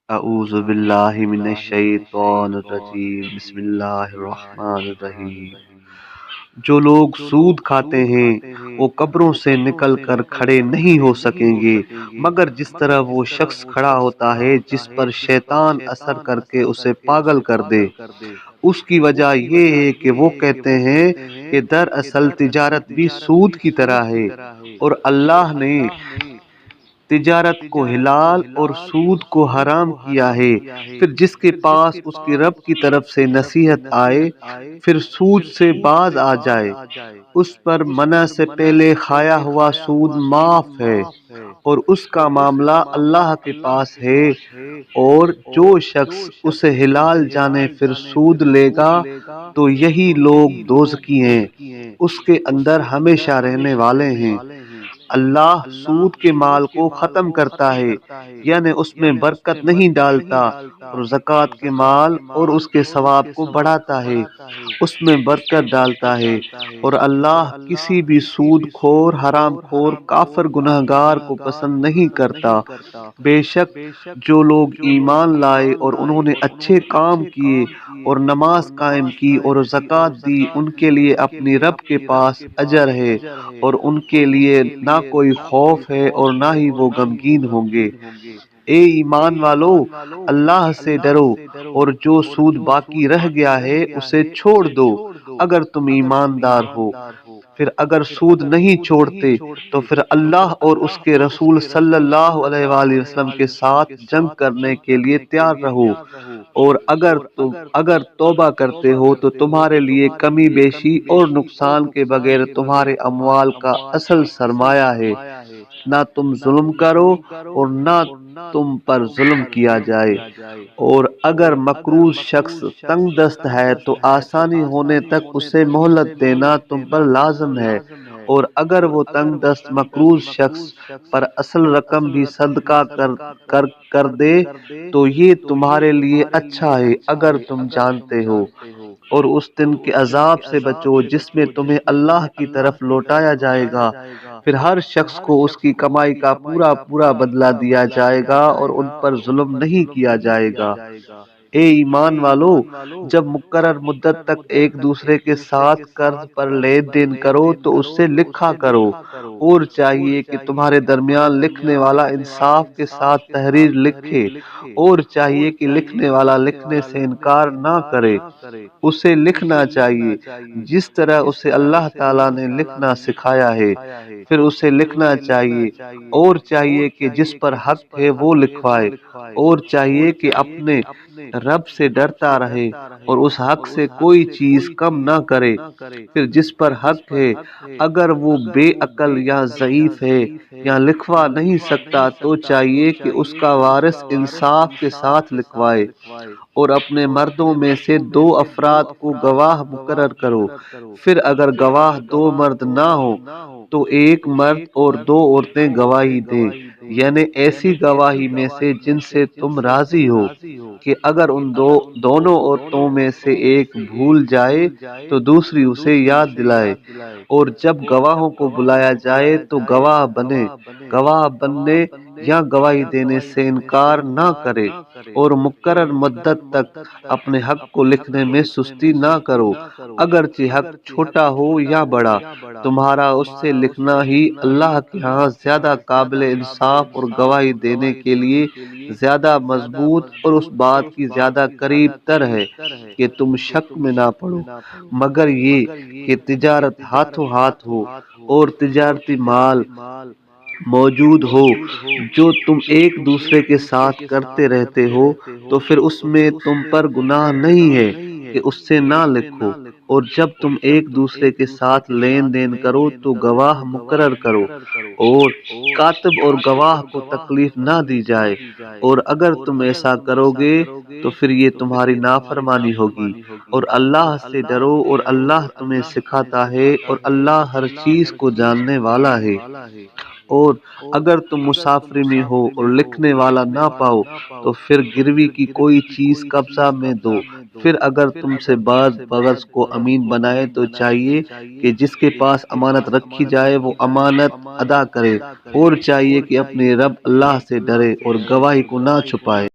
اعوذ باللہ من الشیطان الرجیم بسم اللہ الرحمن الرحیم۔ جو لوگ سود کھاتے ہیں وہ قبروں سے نکل کر کھڑے نہیں ہو سکیں گے مگر جس طرح وہ شخص کھڑا ہوتا ہے جس پر شیطان اثر کر کے اسے پاگل کر دے۔ اس کی وجہ یہ ہے کہ وہ کہتے ہیں کہ دراصل تجارت بھی سود کی طرح ہے، اور اللہ نے تجارت کو حلال اور سود کو حرام کیا ہے۔ پھر جس کے پاس اس کے رب کی طرف سے نصیحت آئے پھر سود سے باز آ جائے، اس پر منع سے پہلے کھایا ہوا سود معاف ہے، اور اس کا معاملہ اللہ کے پاس ہے۔ اور جو شخص اسے حلال جانے پھر سود لے گا تو یہی لوگ دوزخی ہیں، اس کے اندر ہمیشہ رہنے والے ہیں۔ اللہ سود کے مال کو ختم کرتا ہے، یعنی اس میں برکت نہیں ڈالتا، اور زکوٰۃ کے مال اور اس کے ثواب کو بڑھاتا ہے، اس میں برکت ڈالتا ہے۔ اور اللہ کسی بھی سود خور، حرام خور، کافر، گنہگار کو پسند نہیں کرتا۔ بے شک جو لوگ ایمان لائے اور انہوں نے اچھے کام کیے اور نماز قائم کی اور زکوٰۃ دی، ان کے لیے اپنی رب کے پاس اجر ہے، اور ان کے لیے نہ کوئی خوف ہے اور نہ ہی وہ غمگین ہوں گے۔ اے ایمان والو، اللہ سے ڈرو، اور جو سود باقی رہ گیا ہے اسے چھوڑ دو اگر تم ایماندار ہو۔ پھر اگر سود نہیں چھوڑتے تو پھر اللہ اور اس کے رسول صلی اللہ علیہ وآلہ وسلم کے ساتھ جنگ کرنے کے لیے تیار رہو، اور اگر توبہ کرتے ہو تو تمہارے لیے کمی بیشی اور نقصان کے بغیر تمہارے اموال کا اصل سرمایہ ہے۔ نہ تم ظلم کرو اور نہ تم پر ظلم کیا جائے۔ اور اگر مقروض شخص تنگ دست ہے تو آسانی ہونے تک اسے مہلت دینا تم پر لازم ہے، اور اگر وہ تنگ دست مقروض شخص پر اصل رقم بھی صدقہ کر دے تو یہ تمہارے لیے اچھا ہے اگر تم جانتے ہو۔ اور اس دن کے عذاب سے بچو جس میں تمہیں اللہ کی طرف لوٹایا جائے گا، پھر ہر شخص کو اس کی کمائی کا پورا پورا بدلہ دیا جائے گا اور ان پر ظلم نہیں کیا جائے گا۔ اے ایمان والو، جب مقرر مدت تک ایک دوسرے کے ساتھ قرض پر لین دین کرو تو اس سے لکھا کرو، اور چاہیے کہ تمہارے درمیان لکھنے والا انصاف کے ساتھ تحریر لکھے، اور چاہیے کہ لکھنے والا لکھنے سے انکار نہ کرے۔ اسے لکھنا چاہیے جس طرح اسے اللہ تعالیٰ نے لکھنا سکھایا ہے، پھر اسے لکھنا چاہیے، اور چاہیے کہ جس پر حق ہے وہ لکھوائے، اور چاہیے کہ اپنے رب سے ڈرتا رہے اور اس حق سے کوئی چیز کم نہ کرے۔ پھر جس پر حق ہے اگر وہ بے عقل یا ضعیف ہے یا لکھوا نہیں سکتا تو چاہیے کہ اس کا وارث انصاف کے ساتھ لکھوائے، اور اپنے مردوں میں سے 2 افراد کو گواہ مقرر کرو۔ پھر اگر گواہ 2 مرد نہ ہو تو 1 مرد اور 2 عورتیں گواہی دیں، یعنی ایسی گواہی میں سے جن سے تم راضی ہو، کہ اگر ان دونوں عورتوں میں سے ایک بھول جائے تو دوسری اسے یاد دلائے۔ اور جب گواہوں کو بلایا جائے تو گواہ بنے، گواہ بننے یا گواہی دینے سے انکار نہ کرے، اور مقرر مدت تک اپنے حق کو لکھنے میں سستی نہ کرو، اگرچہ حق چھوٹا ہو یا بڑا، تمہارا اس سے لکھنا ہی اللہ کے ہاں زیادہ قابل انصاف اور گواہی دینے کے لیے زیادہ مضبوط اور اس بات کی زیادہ قریب تر ہے کہ تم شک میں نہ پڑو، مگر یہ کہ تجارت ہاتھوں ہاتھ ہو اور تجارتی مال موجود ہو جو تم ایک دوسرے کے ساتھ کرتے رہتے ہو، تو پھر اس میں تم پر گناہ نہیں ہے کہ اس سے نہ لکھو۔ اور جب تم ایک دوسرے کے ساتھ لین دین کرو تو گواہ مقرر کرو، اور کاتب اور گواہ کو تکلیف نہ دی جائے، اور اگر تم ایسا کرو گے تو پھر یہ تمہاری نافرمانی ہوگی۔ اور اللہ سے ڈرو، اور اللہ تمہیں سکھاتا ہے، اور اللہ ہر چیز کو جاننے والا ہے۔ اور اگر تم مسافری میں ہو اور لکھنے والا نہ پاؤ تو پھر گروی کی کوئی چیز قبضہ میں دو۔ پھر اگر تم سے بعض بغض کو امین بنائے تو چاہیے کہ جس کے پاس امانت رکھی جائے وہ امانت ادا کرے، اور چاہیے کہ اپنے رب اللہ سے ڈرے اور گواہی کو نہ چھپائے۔